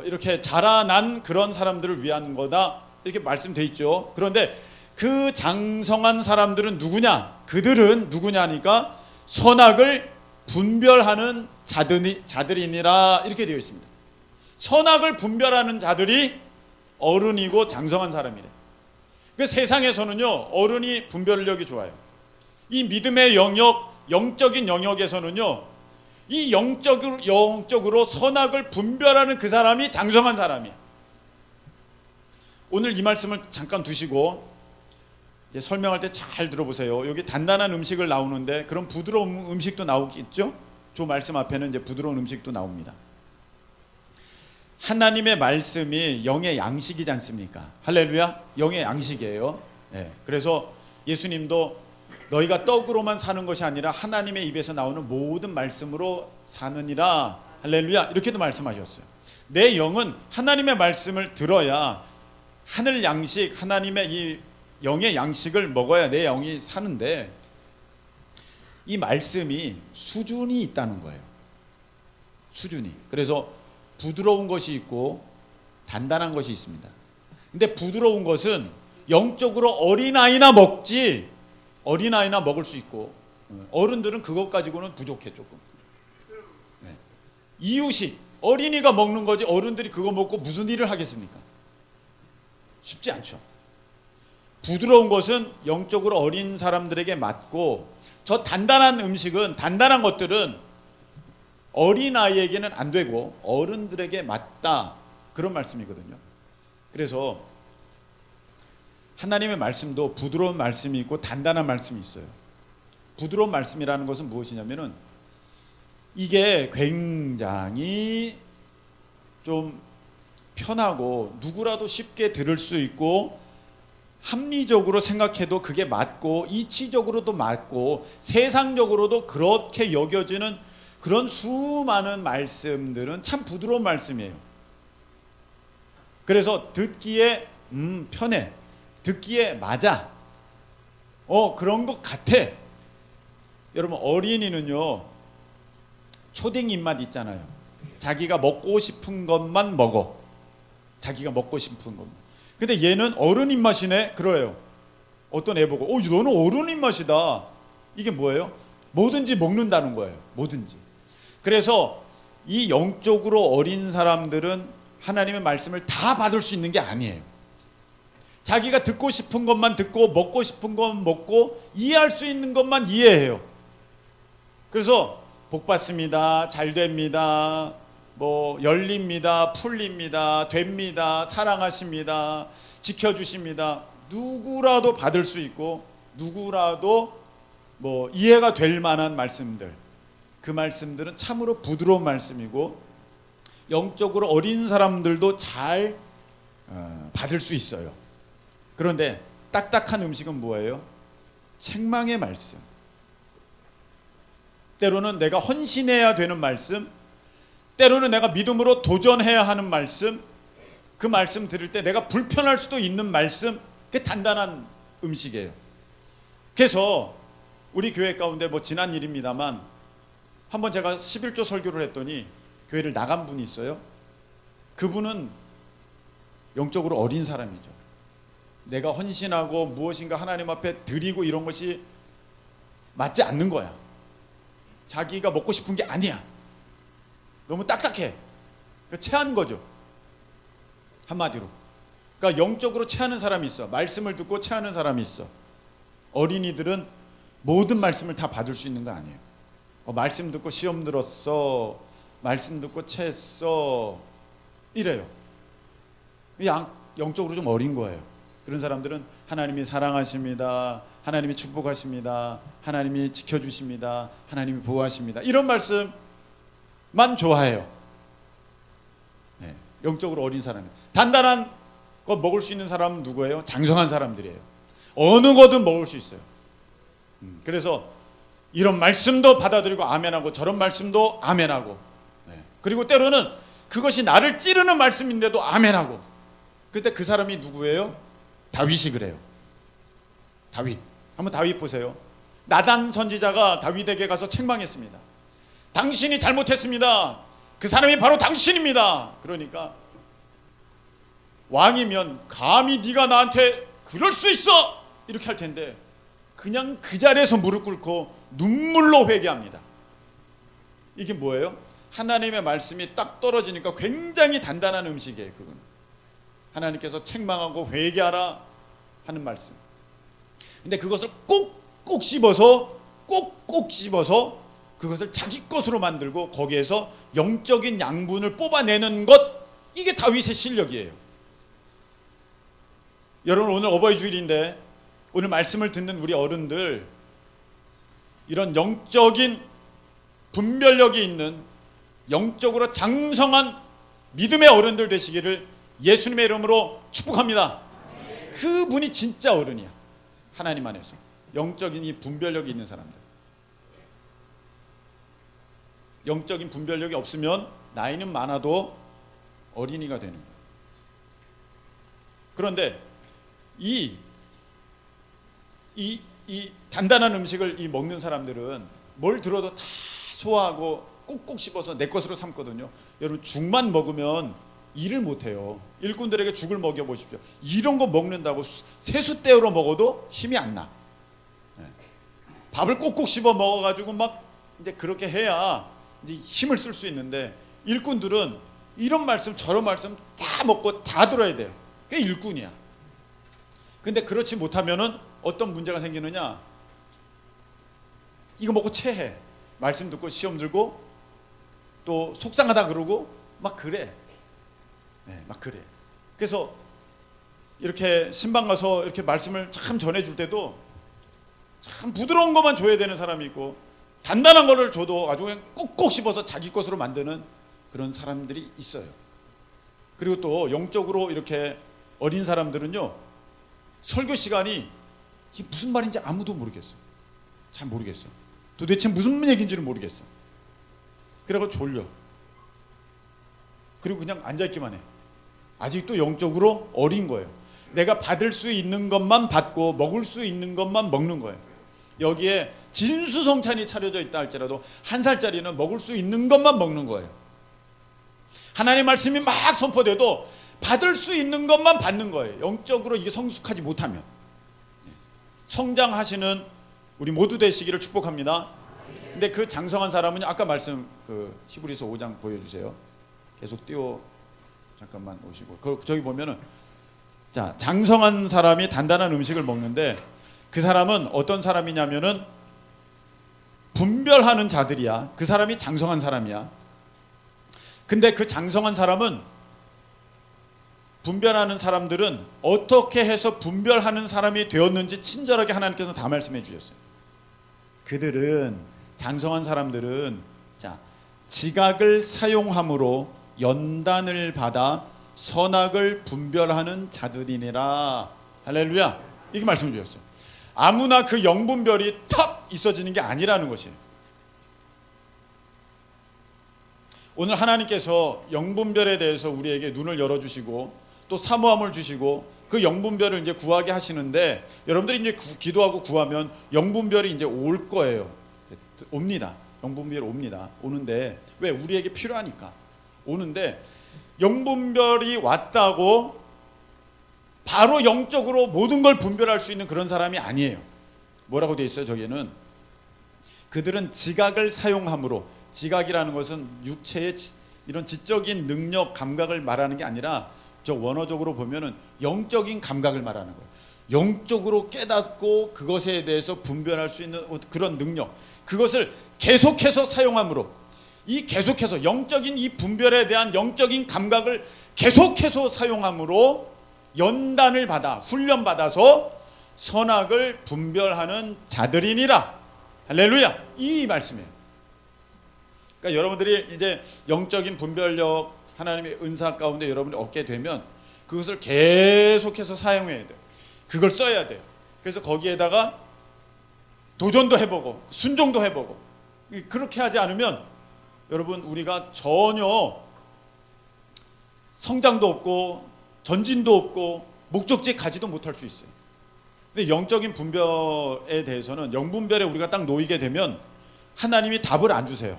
이렇게 자라난 그런 사람들을 위한 거다. 이렇게 말씀돼 있죠. 그런데 그 장성한 사람들은 누구냐? 그들은 누구냐니까 선악을 분별하는 자들이니라 이렇게 되어 있습니다. 선악을 분별하는 자들이 어른이고 장성한 사람이래. 그 세상에서는요, 어른이 분별력이 좋아요. 이 믿음의 영역, 영적인 영역에서는요, 이 영적으로 선악을 분별하는 그 사람이 장성한 사람이에요. 오늘 이 말씀을 잠깐 두시고 이제 설명할 때 잘 들어보세요. 여기 단단한 음식을 나오는데 그런 부드러운 음식도 나오겠죠? 저 말씀 앞에는 이제 부드러운 음식도 나옵니다. 하나님의 말씀이 영의 양식이지 않습니까? 할렐루야. 영의 양식이에요. 네. 그래서 예수님도 너희가 떡으로만 사는 것이 아니라 하나님의 입에서 나오는 모든 말씀으로 사느니라. 할렐루야. 이렇게도 말씀하셨어요. 내 영은 하나님의 말씀을 들어야 하늘 양식, 하나님의 이 영의 양식을 먹어야 내 영이 사는데, 이 말씀이 수준이 있다는 거예요. 수준이. 그래서 부드러운 것이 있고 단단한 것이 있습니다. 근데 부드러운 것은 영적으로 어린아이나 먹지, 어린아이나 먹을 수 있고, 어른들은 그것 가지고는 부족해 조금. 네. 이유식, 어린이가 먹는 거지 어른들이 그거 먹고 무슨 일을 하겠습니까? 쉽지 않죠. 부드러운 것은 영적으로 어린 사람들에게 맞고, 저 단단한 음식은, 단단한 것들은 어린아이에게는 안 되고 어른들에게 맞다, 그런 말씀이거든요. 그래서 하나님의 말씀도 부드러운 말씀이 있고 단단한 말씀이 있어요. 부드러운 말씀이라는 것은 무엇이냐면은 이게 굉장히 좀 편하고 누구라도 쉽게 들을 수 있고 합리적으로 생각해도 그게 맞고 이치적으로도 맞고 세상적으로도 그렇게 여겨지는 그런 수많은 말씀들은 참 부드러운 말씀이에요. 그래서 듣기에 편해, 듣기에 맞아, 그런 것 같아. 여러분, 어린이는요 초딩 입맛 있잖아요. 자기가 먹고 싶은 것만 먹어. 자기가 먹고 싶은 것만. 근데 얘는 어른 입맛이네 그래요. 어떤 애 보고 너는 어른 입맛이다. 이게 뭐예요? 뭐든지 먹는다는 거예요. 뭐든지. 그래서 이 영적으로 어린 사람들은 하나님의 말씀을 다 받을 수 있는 게 아니에요. 자기가 듣고 싶은 것만 듣고 먹고 싶은 것만 먹고 이해할 수 있는 것만 이해해요. 그래서 복 받습니다, 잘 됩니다, 뭐 열립니다, 풀립니다, 됩니다, 사랑하십니다, 지켜주십니다. 누구라도 받을 수 있고 누구라도 뭐 이해가 될 만한 말씀들, 그 말씀들은 참으로 부드러운 말씀이고 영적으로 어린 사람들도 잘 받을 수 있어요. 그런데 딱딱한 음식은 뭐예요? 책망의 말씀, 때로는 내가 헌신해야 되는 말씀, 때로는 내가 믿음으로 도전해야 하는 말씀, 그 말씀 들을 때 내가 불편할 수도 있는 말씀, 그게 단단한 음식이에요. 그래서 우리 교회 가운데 뭐 지난 일입니다만 한번 제가 11조 설교를 했더니 교회를 나간 분이 있어요. 그분은 영적으로 어린 사람이죠. 내가 헌신하고 무엇인가 하나님 앞에 드리고 이런 것이 맞지 않는 거야. 자기가 먹고 싶은 게 아니야. 너무 딱딱해. 그러니까 체한 거죠. 한마디로. 그러니까 영적으로 체하는 사람이 있어. 말씀을 듣고 체하는 사람이 있어. 어린이들은 모든 말씀을 다 받을 수 있는 거 아니에요. 말씀 듣고 시험 들었어, 말씀 듣고 체했어, 이래요. 영적으로 좀 어린 거예요. 그런 사람들은 하나님이 사랑하십니다, 하나님이 축복하십니다, 하나님이 지켜주십니다, 하나님이 보호하십니다, 이런 말씀만 좋아해요. 네, 영적으로 어린 사람이. 단단한 거 먹을 수 있는 사람은 누구예요? 장성한 사람들이에요. 어느 거든 먹을 수 있어요. 그래서 이런 말씀도 받아들이고 아멘하고 저런 말씀도 아멘하고, 네. 그리고 때로는 그것이 나를 찌르는 말씀인데도 아멘하고. 그때 그 사람이 누구예요? 다윗이 그래요. 다윗. 한번 다윗 보세요. 나단 선지자가 다윗에게 가서 책망했습니다. 당신이 잘못했습니다. 그 사람이 바로 당신입니다. 그러니까 왕이면 감히 네가 나한테 그럴 수 있어 이렇게 할 텐데 그냥 그 자리에서 무릎 꿇고 눈물로 회개합니다. 이게 뭐예요? 하나님의 말씀이 딱 떨어지니까 굉장히 단단한 음식이에요. 그거는 하나님께서 책망하고 회개하라 하는 말씀. 근데 그것을 꼭꼭 씹어서 그것을 자기 것으로 만들고 거기에서 영적인 양분을 뽑아내는 것, 이게 다윗의 실력이에요. 여러분, 오늘 어버이 주일인데 오늘 말씀을 듣는 우리 어른들, 이런 영적인 분별력이 있는 영적으로 장성한 믿음의 어른들 되시기를 예수님의 이름으로 축복합니다. 그분이 진짜 어른이야. 하나님 안에서 영적인 이 분별력이 있는 사람들. 영적인 분별력이 없으면 나이는 많아도 어린이가 되는 거예요. 그런데 이 단단한 음식을 먹는 사람들은 뭘 들어도 다 소화하고 꼭꼭 씹어서 내 것으로 삼거든요. 여러분, 죽만 먹으면 일을 못해요. 일꾼들에게 죽을 먹여보십시오. 이런 거 먹는다고 세숫대로 먹어도 힘이 안 나. 네. 밥을 꼭꼭 씹어 먹어가지고 막 이제 그렇게 해야 이제 힘을 쓸 수 있는데, 일꾼들은 이런 말씀 저런 말씀 다 먹고 다 들어야 돼요. 그게 일꾼이야. 근데 그렇지 못하면은 어떤 문제가 생기느냐? 이거 먹고 체해. 말씀 듣고 시험 들고 또 속상하다 그러고 막 그래. 네, 막 그래. 그래서 이렇게 신방 가서 이렇게 말씀을 참 전해줄 때도 참 부드러운 것만 줘야 되는 사람이 있고, 단단한 거를 줘도 아주 그냥 꼭꼭 씹어서 자기 것으로 만드는 그런 사람들이 있어요. 그리고 또 영적으로 이렇게 어린 사람들은요, 설교 시간이 이게 무슨 말인지 아무도 모르겠어. 잘 모르겠어. 도대체 무슨 얘기인지를 모르겠어. 그래서 졸려. 그리고 그냥 앉아있기만 해. 아직도 영적으로 어린 거예요. 내가 받을 수 있는 것만 받고 먹을 수 있는 것만 먹는 거예요. 여기에 진수성찬이 차려져 있다 할지라도 1살짜리는 먹을 수 있는 것만 먹는 거예요. 하나님의 말씀이 막 선포돼도 받을 수 있는 것만 받는 거예요. 영적으로 이게 성숙하지 못하면. 성장하시는 우리 모두 되시기를 축복합니다. 근데 그 장성한 사람은 아까 말씀 히브리서 5장 보여주세요. 계속 잠깐만 오시고 저기 보면은, 자, 장성한 사람이 단단한 음식을 먹는데 그 사람은 어떤 사람이냐면은 분별하는 자들이야. 그 사람이 장성한 사람이야. 근데 그 장성한 사람은, 분별하는 사람들은 어떻게 해서 분별하는 사람이 되었는지 친절하게 하나님께서 다 말씀해 주셨어요. 그들은, 장성한 사람들은, 자, 지각을 사용함으로 연단을 받아 선악을 분별하는 자들이니라. 할렐루야. 이게 말씀을 주셨어요. 아무나 그 영분별이 탁 있어지는 게 아니라는 것이에요. 오늘 하나님께서 영분별에 대해서 우리에게 눈을 열어주시고 또 사모함을 주시고 그 영분별을 이제 구하게 하시는데, 여러분들이 이제 기도하고 구하면 영분별이 이제 올 거예요. 옵니다. 영분별이 옵니다. 오는데, 왜? 우리에게 필요하니까 오는데, 영분별이 왔다고 바로 영적으로 모든 걸 분별할 수 있는 그런 사람이 아니에요. 뭐라고 되어 있어요? 저기는 그들은 지각을 사용함으로, 지각이라는 것은 육체의 이런 지적인 능력, 감각을 말하는 게 아니라 저 원어적으로 보면은 영적인 감각을 말하는 거예요. 영적으로 깨닫고 그것에 대해서 분별할 수 있는 그런 능력, 그것을 계속해서 사용함으로, 이 계속해서 영적인 이 분별에 대한 영적인 감각을 계속해서 사용함으로 연단을 받아, 훈련받아서 선악을 분별하는 자들이니라. 할렐루야. 이 말씀이에요. 그러니까 여러분들이 이제 영적인 분별력, 하나님의 은사 가운데 여러분이 얻게 되면 그것을 계속해서 사용해야 돼요. 그걸 써야 돼요. 그래서 거기에다가 도전도 해보고 순종도 해보고, 그렇게 하지 않으면 여러분 우리가 전혀 성장도 없고 전진도 없고 목적지에 가지도 못할 수 있어요. 근데 영적인 분별에 대해서는, 영분별에 우리가 딱 놓이게 되면 하나님이 답을 안 주세요.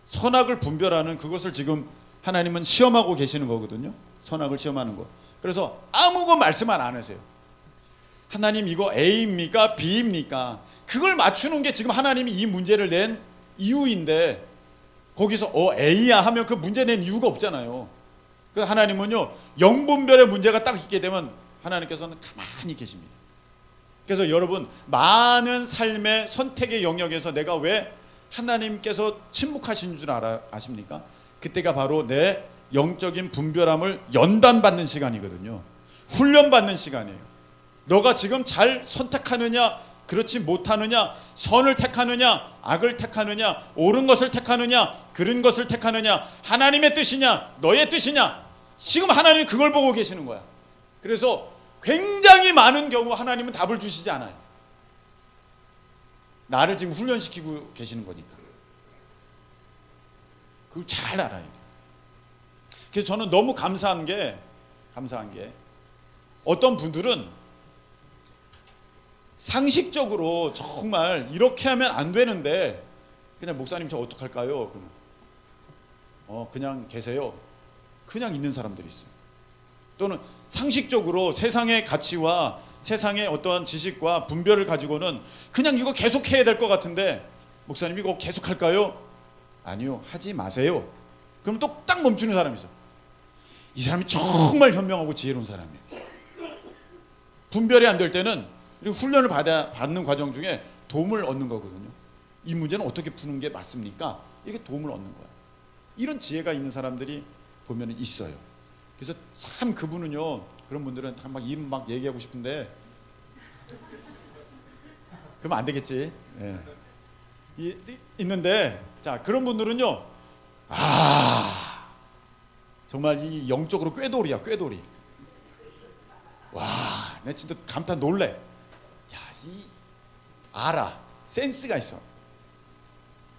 선악을 분별하는 그것을 지금 하나님은 시험하고 계시는 거거든요. 선악을 시험하는 거. 그래서 아무것도 말씀만 안 하세요. 하나님 이거 A입니까? B입니까? 그걸 맞추는 게 지금 하나님이 이 문제를 낸 이유인데, 거기서 A야 하면 그 문제 낸 이유가 없잖아요. 그래서 하나님은요, 영분별의 문제가 딱 있게 되면 하나님께서는 가만히 계십니다. 그래서 여러분, 많은 삶의 선택의 영역에서 내가 왜 하나님께서 침묵하신 줄 아십니까? 그때가 바로 내 영적인 분별함을 연단받는 시간이거든요. 훈련받는 시간이에요. 너가 지금 잘 선택하느냐, 그렇지 못하느냐, 선을 택하느냐, 악을 택하느냐, 옳은 것을 택하느냐, 그른 것을 택하느냐, 하나님의 뜻이냐, 너의 뜻이냐, 지금 하나님이 그걸 보고 계시는 거야. 그래서 굉장히 많은 경우 하나님은 답을 주시지 않아요. 나를 지금 훈련시키고 계시는 거니까. 그걸 잘 알아야 돼요. 그래서 저는 너무 감사한 게 어떤 분들은 상식적으로 정말 이렇게 하면 안 되는데, 그냥 목사님 저 어떡할까요? 그러면 그냥 계세요. 그냥 있는 사람들이 있어요. 또는 상식적으로 세상의 가치와 세상의 어떠한 지식과 분별을 가지고는 그냥 이거 계속 해야 될 것 같은데, 목사님 이거 계속 할까요? 아니요, 하지 마세요. 그럼 또 딱 멈추는 사람이 있어. 이 사람이 정말 현명하고 지혜로운 사람이에요. 분별이 안 될 때는 훈련을 받는 과정 중에 도움을 얻는 거거든요. 이 문제는 어떻게 푸는 게 맞습니까? 이렇게 도움을 얻는 거야. 이런 지혜가 있는 사람들이 보면 있어요. 그래서 참 그분은요, 그런 분들은 막 이름 막 얘기하고 싶은데 그러면 안 되겠지. 네. 있는데, 자, 그런 분들은요, 정말 이 영적으로 꾀돌이야, 꾀돌이. 와, 내가 진짜 감탄 놀래. 야, 알아, 센스가 있어.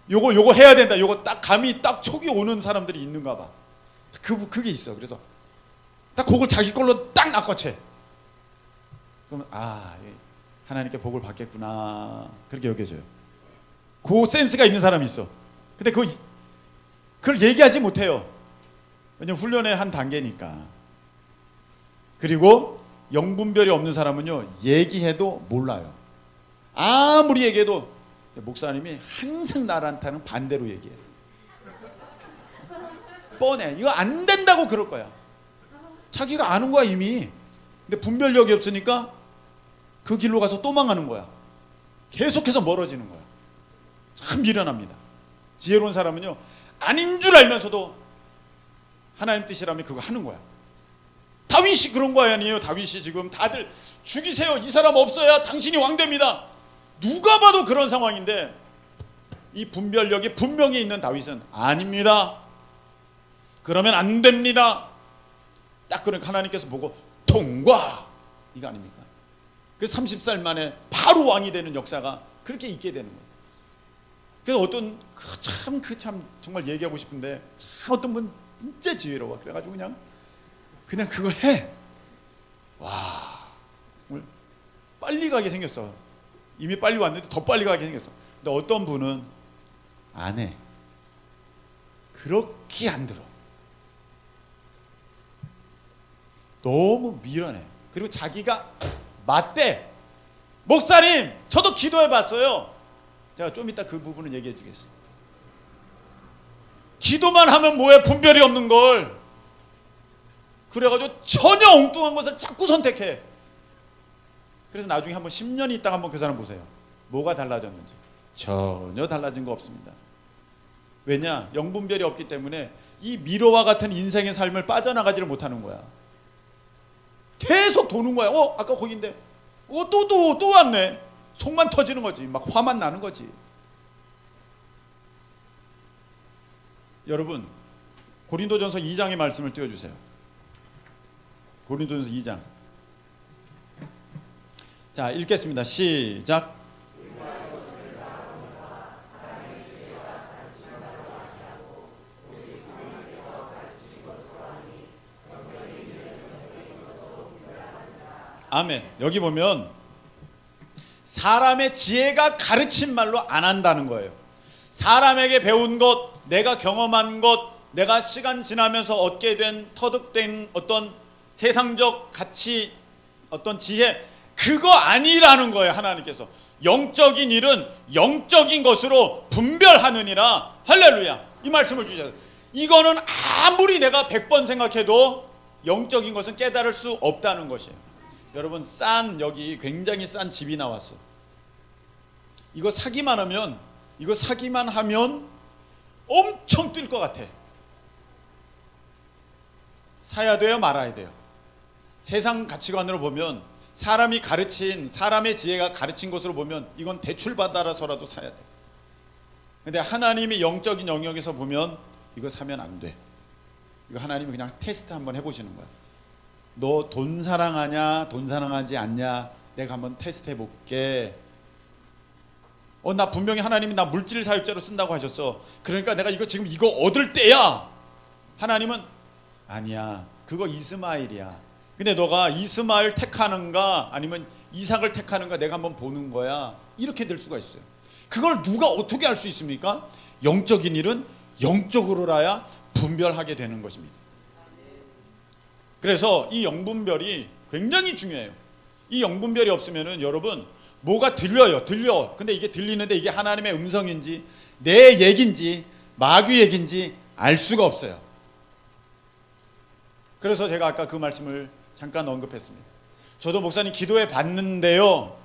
요거 해야 된다. 요거 딱 감이 딱 촉이 오는 사람들이 있는가 봐. 그게 있어. 그래서 딱 그걸 자기 걸로 딱 낚아채. 그러면 하나님께 복을 받겠구나, 그렇게 여겨져요. 그 센스가 있는 사람이 있어. 근데 그걸 얘기하지 못해요. 왜냐면 훈련의 한 단계니까. 그리고 영분별이 없는 사람은요, 얘기해도 몰라요. 아무리 얘기해도 목사님이 항상 나한테는 반대로 얘기해. 뻔해. 이거 안 된다고 그럴 거야. 자기가 아는 거야 이미. 근데 분별력이 없으니까 그 길로 가서 또 망하는 거야. 계속해서 멀어지는 거야. 참 미련합니다. 지혜로운 사람은요, 아닌 줄 알면서도 하나님 뜻이라면 그거 하는 거야. 다윗이 그런 거 아니에요? 다윗이 지금 다들 죽이세요, 이 사람 없어야 당신이 왕됩니다. 누가 봐도 그런 상황인데 이 분별력이 분명히 있는 다윗은 아닙니다, 그러면 안 됩니다. 딱 그러니까 하나님께서 보고 통과, 이거 아닙니까? 그래서 30살 만에 바로 왕이 되는 역사가 그렇게 있게 되는 거예요. 그래서 어떤 참 정말 얘기하고 싶은데 참 어떤 분 진짜 지혜로워. 그래가지고 그냥 그걸 해. 와, 정말 빨리 가게 생겼어. 이미 빨리 왔는데 더 빨리 가게 생겼어. 근데 어떤 분은 안 해. 그렇게 안 들어. 너무 밀어내. 그리고 자기가 맞대. 목사님, 저도 기도해 봤어요. 제가 좀 이따 그 부분을 얘기해 주겠습니다. 기도만 하면 뭐해, 분별이 없는 걸. 그래가지고 전혀 엉뚱한 것을 자꾸 선택해. 그래서 나중에 한번 10년 있다가 한번 그 사람 보세요. 뭐가 달라졌는지. 전혀 달라진 거 없습니다. 왜냐? 영분별이 없기 때문에 이 미로와 같은 인생의 삶을 빠져나가지를 못하는 거야. 계속 도는 거야. 아까 거긴데 또 왔네. 속만 터지는 거지. 막 화만 나는 거지. 여러분, 고린도전서 2장의 말씀을 띄워주세요. 고린도전서 2장. 자, 읽겠습니다. 시작. 아멘. 여기 보면 사람의 지혜가 가르친 말로 안 한다는 거예요. 사람에게 배운 것, 내가 경험한 것, 내가 시간 지나면서 얻게 된 터득된 어떤 세상적 가치, 어떤 지혜, 그거 아니라는 거예요. 하나님께서 영적인 일은 영적인 것으로 분별하느니라. 할렐루야. 이 말씀을 주셔서 이거는 아무리 내가 100번 생각해도 영적인 것은 깨달을 수 없다는 것이에요. 여러분, 여기 굉장히 싼 집이 나왔어. 이거 사기만 하면 엄청 뜰 것 같아. 사야 돼요, 말아야 돼요? 세상 가치관으로 보면, 사람이 가르친, 사람의 지혜가 가르친 것으로 보면 이건 대출 받아라서라도 사야 돼. 근데 하나님이 영적인 영역에서 보면 이거 사면 안 돼. 이거 하나님이 그냥 테스트 한번 해보시는 거야. 너 돈 사랑하냐, 돈 사랑하지 않냐, 내가 한번 테스트 해볼게. 나 분명히 하나님이 나 물질 사육자로 쓴다고 하셨어. 그러니까 내가 지금 이거 얻을 때야. 하나님은 아니야, 그거 이스마엘이야. 근데 너가 이스마엘 택하는가 아니면 이삭을 택하는가 내가 한번 보는 거야. 이렇게 될 수가 있어요. 그걸 누가 어떻게 할 수 있습니까? 영적인 일은 영적으로라야 분별하게 되는 것입니다. 그래서 이 영분별이 굉장히 중요해요. 이 영분별이 없으면은 여러분 뭐가 들려. 근데 이게 들리는데 이게 하나님의 음성인지 내 얘긴지 마귀 얘긴지 알 수가 없어요. 그래서 제가 아까 그 말씀을 잠깐 언급했습니다. 저도 목사님 기도해 봤는데요,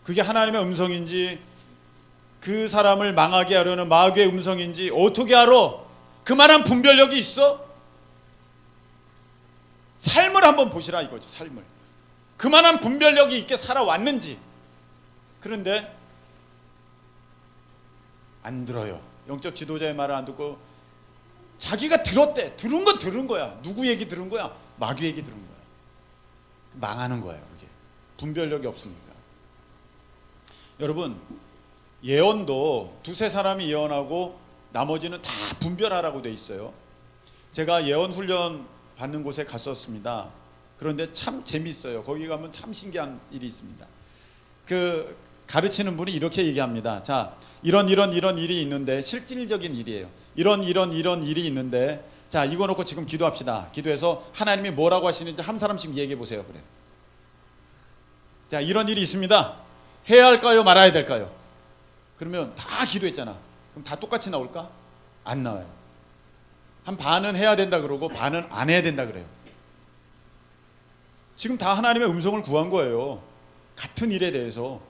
그게 하나님의 음성인지 그 사람을 망하게 하려는 마귀의 음성인지 어떻게 알아? 그만한 분별력이 있어? 삶을 한번 보시라 이거죠. 삶을 그만한 분별력이 있게 살아왔는지. 그런데 안 들어요. 영적 지도자의 말을 안 듣고 자기가 들었대. 들은 건 들은 거야. 누구 얘기 들은 거야? 마귀 얘기 들은 거야. 망하는 거예요. 그게 분별력이 없으니까. 여러분, 예언도 두세 사람이 예언하고 나머지는 다 분별하라고 돼 있어요. 제가 예언 훈련 받는 곳에 갔었습니다. 그런데 참 재밌어요. 거기 가면 참 신기한 일이 있습니다. 그 가르치는 분이 이렇게 얘기합니다. 자, 이런 일이 있는데, 실질적인 일이에요. 이런 일이 있는데, 자, 이거 놓고 지금 기도합시다. 기도해서 하나님이 뭐라고 하시는지 한 사람씩 얘기해 보세요. 그래. 자, 이런 일이 있습니다. 해야 할까요? 말아야 될까요? 그러면 다 기도했잖아. 그럼 다 똑같이 나올까? 안 나와요. 한 반은 해야 된다 그러고 반은 안 해야 된다 그래요. 지금 다 하나님의 음성을 구한 거예요. 같은 일에 대해서.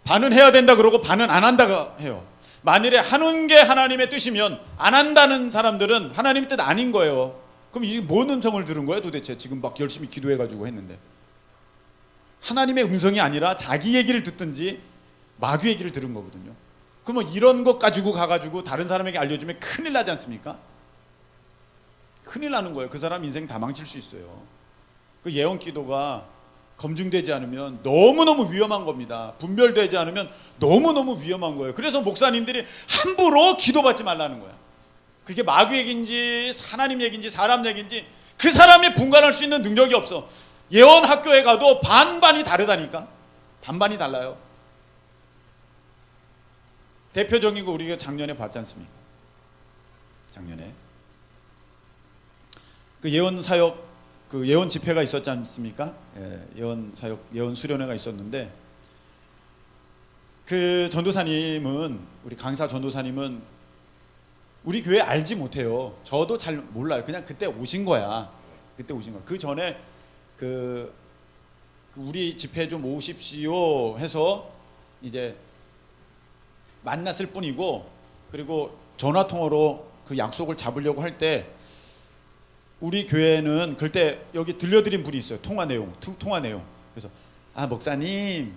반은 해야 된다 그러고 반은 안 한다고 해요. 만일에 하는 게 하나님의 뜻이면 안 한다는 사람들은 하나님의 뜻 아닌 거예요. 그럼 이게 뭔 음성을 들은 거예요 도대체? 지금 막 열심히 기도해가지고 했는데 하나님의 음성이 아니라 자기 얘기를 듣든지 마귀 얘기를 들은 거거든요. 그러면 이런 것 가지고 가가지고 다른 사람에게 알려주면 큰일 나지 않습니까? 큰일 나는 거예요. 그 사람 인생 다 망칠 수 있어요. 그 예언 기도가 검증되지 않으면 너무너무 위험한 겁니다. 분별되지 않으면 너무너무 위험한 거예요. 그래서 목사님들이 함부로 기도받지 말라는 거야. 그게 마귀 얘기인지 하나님 얘기인지 사람 얘기인지 그 사람이 분간할 수 있는 능력이 없어. 예언 학교에 가도 반반이 다르다니까. 반반이 달라요. 대표적인 거 우리가 작년에 봤지 않습니까? 작년에 그 예언 사역, 그 예언 집회가 있었지 않습니까? 예언 사역, 예언 수련회가 있었는데 그 전도사님은, 우리 강사 전도사님은 우리 교회 알지 못해요. 저도 잘 몰라요. 그냥 그때 오신 거야. 그때 오신 거야. 그 전에 그 우리 집회 좀 오십시오 해서 이제 만났을 뿐이고, 그리고 전화 통화로 그 약속을 잡으려고 할 때 우리 교회는 그때 여기 들려드린 분이 있어요. 통화 내용. 그래서 목사님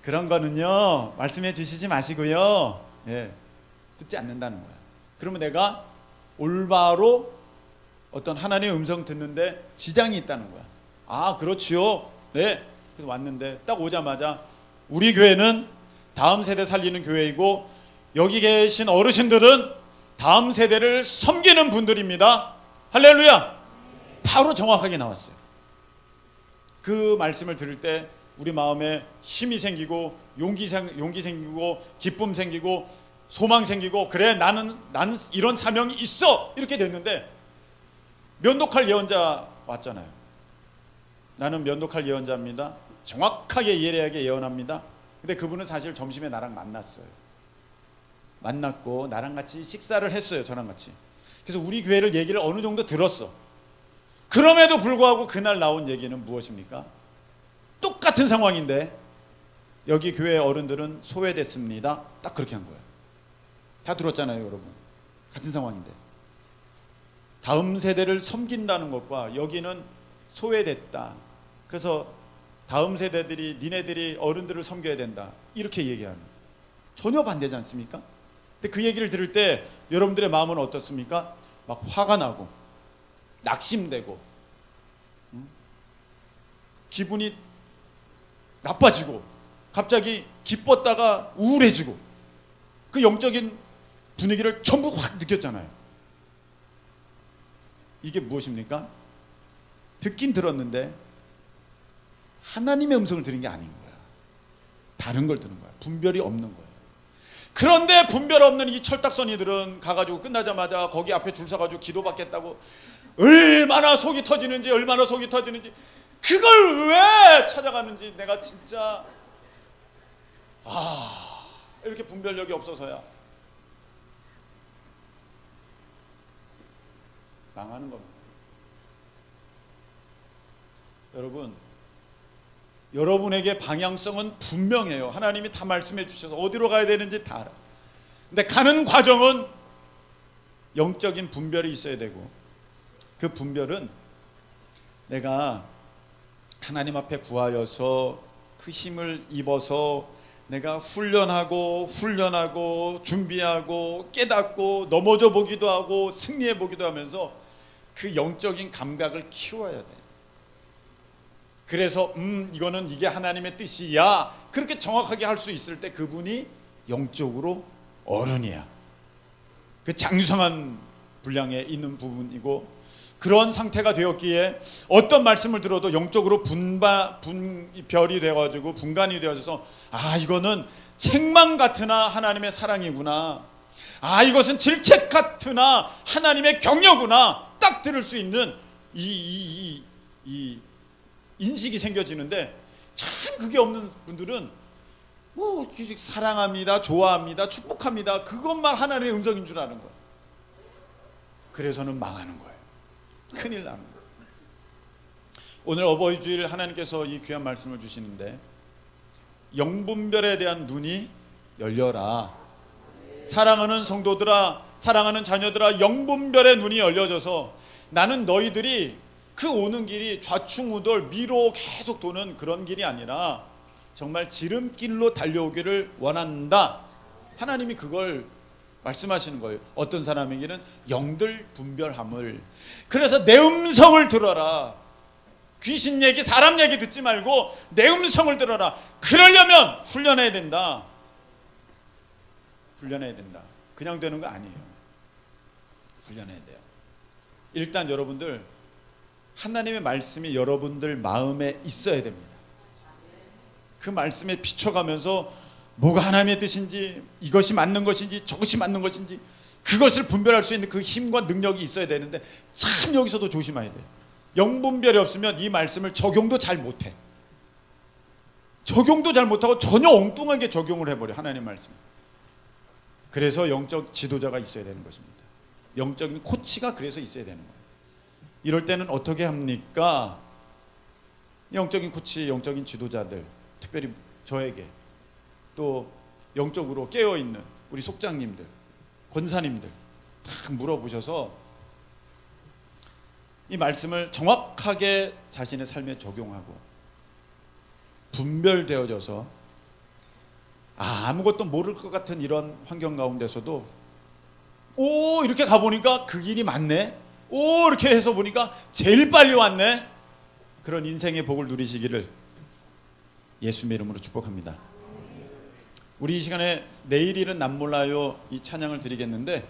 그런 거는요 말씀해 주시지 마시고요. 듣지 않는다는 거야. 그러면 내가 올바로 어떤 하나님의 음성 듣는데 지장이 있다는 거야. 그렇지요. 네. 그래서 왔는데 딱 오자마자 우리 교회는 다음 세대 살리는 교회이고 여기 계신 어르신들은 다음 세대를 섬기는 분들입니다. 할렐루야. 바로 정확하게 나왔어요. 그 말씀을 들을 때 우리 마음에 힘이 생기고 용기 생기고 기쁨 생기고 소망 생기고, 그래 나는 이런 사명이 있어 이렇게 됐는데, 면도칼 예언자 왔잖아요. 나는 면도칼 예언자입니다. 정확하게 예리하게 예언합니다. 근데 그분은 사실 점심에 나랑 만났어요. 만났고 나랑 같이 식사를 했어요. 저랑 같이. 그래서 우리 교회를 얘기를 어느 정도 들었어. 그럼에도 불구하고 그날 나온 얘기는 무엇입니까? 똑같은 상황인데 여기 교회 어른들은 소외됐습니다. 딱 그렇게 한 거예요. 다 들었잖아요, 여러분. 같은 상황인데 다음 세대를 섬긴다는 것과 여기는 소외됐다. 그래서 다음 세대들이 니네들이 어른들을 섬겨야 된다. 이렇게 얘기하는, 전혀 반대지 않습니까? 근데 그 얘기를 들을 때 여러분들의 마음은 어떻습니까? 막 화가 나고 낙심되고 기분이 나빠지고 갑자기 기뻤다가 우울해지고 그 영적인 분위기를 전부 확 느꼈잖아요. 이게 무엇입니까? 듣긴 들었는데 하나님의 음성을 들은 게 아닌 거야. 다른 걸 들은 거야. 분별이 없는 거야. 그런데 분별 없는 이 철딱서니들은 가가지고 끝나자마자 거기 앞에 줄 서가지고 기도받겠다고 얼마나 속이 터지는지 그걸 왜 찾아가는지 내가 진짜 이렇게 분별력이 없어서야 망하는 겁니다. 여러분, 여러분에게 방향성은 분명해요. 하나님이 다 말씀해 주셔서 어디로 가야 되는지 다 알아. 근데 가는 과정은 영적인 분별이 있어야 되고, 그 분별은 내가 하나님 앞에 구하여서 그 힘을 입어서 내가 훈련하고 준비하고 깨닫고 넘어져 보기도 하고 승리해 보기도 하면서 그 영적인 감각을 키워야 돼. 그래서 이거는 이게 하나님의 뜻이야, 그렇게 정확하게 할 수 있을 때 그분이 영적으로 어른이야. 그 장유상한 분량에 있는 부분이고, 그런 상태가 되었기에 어떤 말씀을 들어도 영적으로 분별이 되어가지고 분간이 되어져서 이거는 책망 같으나 하나님의 사랑이구나, 이것은 질책 같으나 하나님의 격려구나 딱 들을 수 있는 이 인식이 생겨지는데, 참 그게 없는 분들은 사랑합니다, 좋아합니다, 축복합니다, 그것만 하나님의 음성인 줄 아는 거예요. 그래서는 망하는 거예요. 큰일 나는 거예요. 오늘 어버이 주일 하나님께서 이 귀한 말씀을 주시는데, 영분별에 대한 눈이 열려라, 사랑하는 성도들아, 사랑하는 자녀들아, 영분별의 눈이 열려져서 나는 너희들이 그 오는 길이 좌충우돌 미로 계속 도는 그런 길이 아니라 정말 지름길로 달려오기를 원한다. 하나님이 그걸 말씀하시는 거예요. 어떤 사람에게는 영들 분별함을. 그래서 내 음성을 들어라. 귀신 얘기, 사람 얘기 듣지 말고 내 음성을 들어라. 그러려면 훈련해야 된다. 훈련해야 된다. 그냥 되는 거 아니에요. 훈련해야 돼요. 일단 여러분들 하나님의 말씀이 여러분들 마음에 있어야 됩니다. 그 말씀에 비춰가면서 뭐가 하나님의 뜻인지, 이것이 맞는 것인지 저것이 맞는 것인지 그것을 분별할 수 있는 그 힘과 능력이 있어야 되는데 참 여기서도 조심해야 돼요. 영분별이 없으면 이 말씀을 적용도 잘 못해. 적용도 잘 못하고 전혀 엉뚱하게 적용을 해버려. 하나님 말씀. 그래서 영적 지도자가 있어야 되는 것입니다. 영적인 코치가 그래서 있어야 되는 거예요. 이럴 때는 어떻게 합니까? 영적인 코치, 영적인 지도자들, 특별히 저에게 또 영적으로 깨어있는 우리 속장님들, 권사님들 딱 물어보셔서 이 말씀을 정확하게 자신의 삶에 적용하고 분별되어져서 아무것도 모를 것 같은 이런 환경 가운데서도 오 이렇게 가보니까 그 길이 맞네, 오 이렇게 해서 보니까 제일 빨리 왔네, 그런 인생의 복을 누리시기를 예수님의 이름으로 축복합니다. 우리 이 시간에 내일일은 남 몰라요 이 찬양을 드리겠는데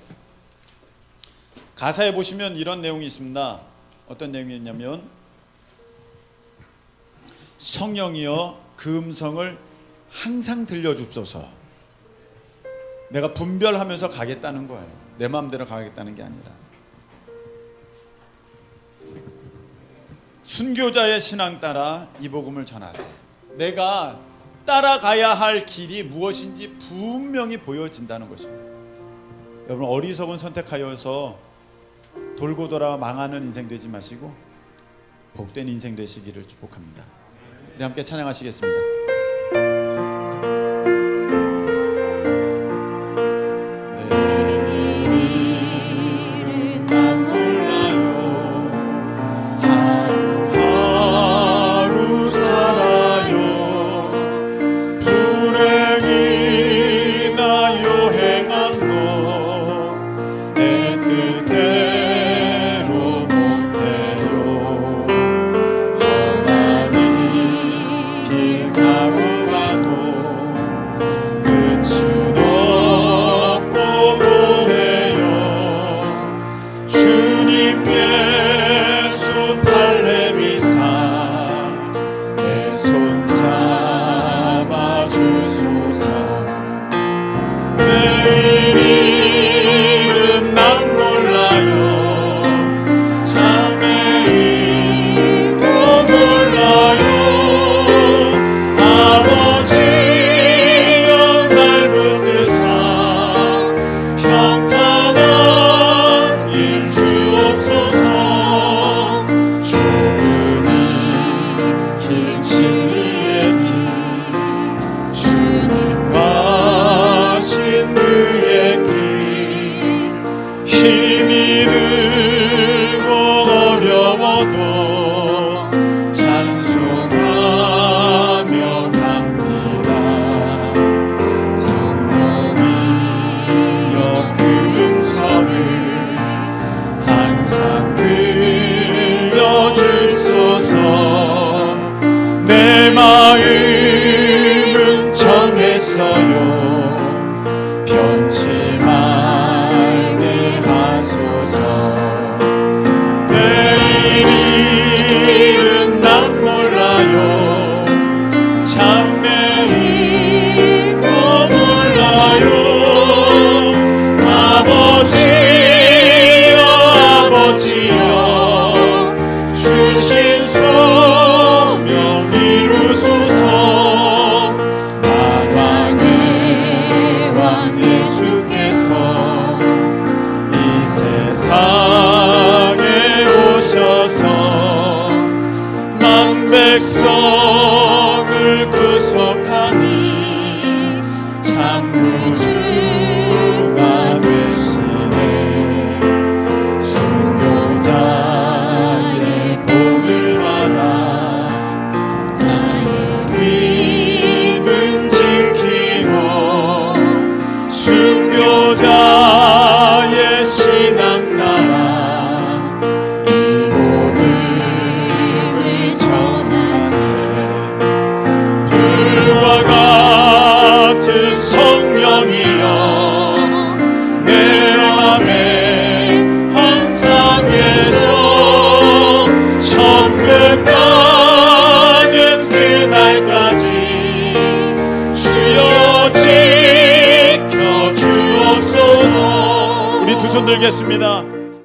가사에 보시면 이런 내용이 있습니다. 어떤 내용이 있냐면 성령이여 그 음성을 항상 들려줍소서. 내가 분별하면서 가겠다는 거예요. 내 마음대로 가겠다는 게 아니라. 순교자의 신앙 따라 이 복음을 전하세요. 내가 따라가야 할 길이 무엇인지 분명히 보여진다는 것입니다. 여러분 어리석은 선택하여서 돌고 돌아 망하는 인생 되지 마시고 복된 인생 되시기를 축복합니다. 우리 함께 찬양하시겠습니다. 내 마음은 정했어요. 변치 말게 하소서. 내일은 난 몰라요. 장래일도 몰라요. 아버지여 아버지여 주신 소명 이루소서. 만왕의 왕 예수께서 이 세상에 오셔서 만백성을 구속하니 참 구주가 성령이여 내 맘에 항상 계셔 천국 가는 그날까지 주여 지켜 주옵소서. 우리 두 손 들겠습니다.